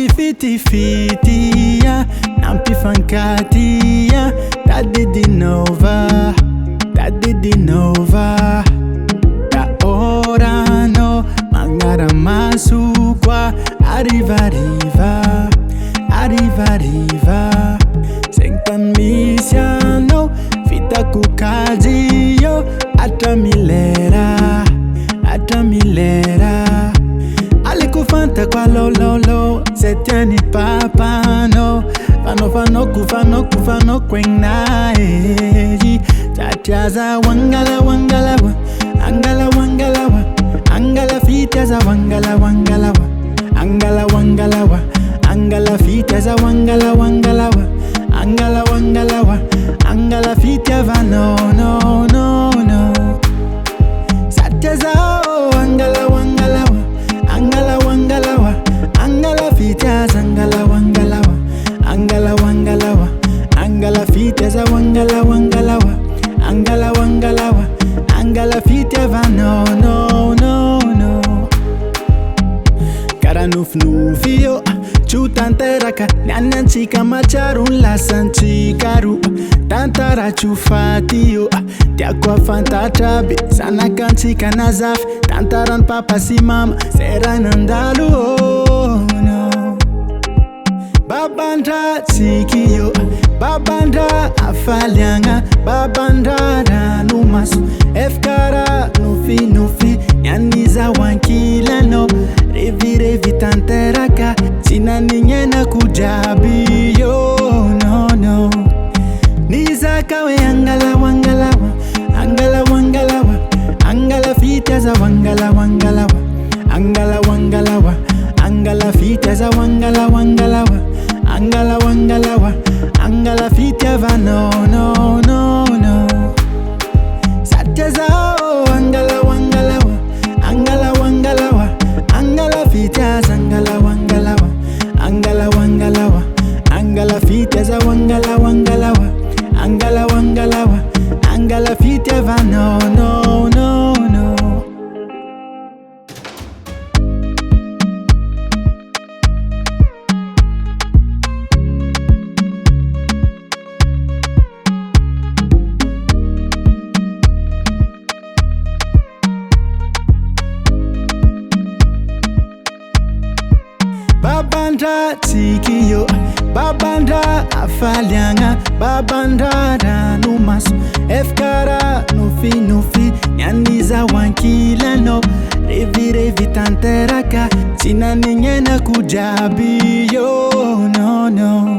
fiti-fiti-ya, nampifankatia, tade di nova, da ora no, magara masukwa, arriva, senkan misiano, fita kukazio, atamilera, alikufanta kwa lololo, setiani papano, fano kwengna eji, tatiaza wangala, angala fitaza wangala, angala fitaza wangala, angala fitava no, satiaza angala fitaza angala fitaza angala fitava no. Cara nufio, chutanteraka, nyanchika macharun la sanchikaru, tantara chufatio, tiakwa fantachabi, sana kanchika nazaf, tantaran papa si mama, seranandalu no. Babanda tikio, babanda afalianga, babanda ranumasu, efkara nufi, nyaniza wankila no, revi tanteraka, sina ninyena kujabi yo no. Nizakawe angala fitaza angala fitaza angala fitava no. Satiaza angala fitaza angala fitaza angala fitava no. Babanda tikio, babanda afalianga, babanda ranumasu, efkara nufi, nyaniza wankila no, revi tanteraka, sina ninyena kujabi yo no.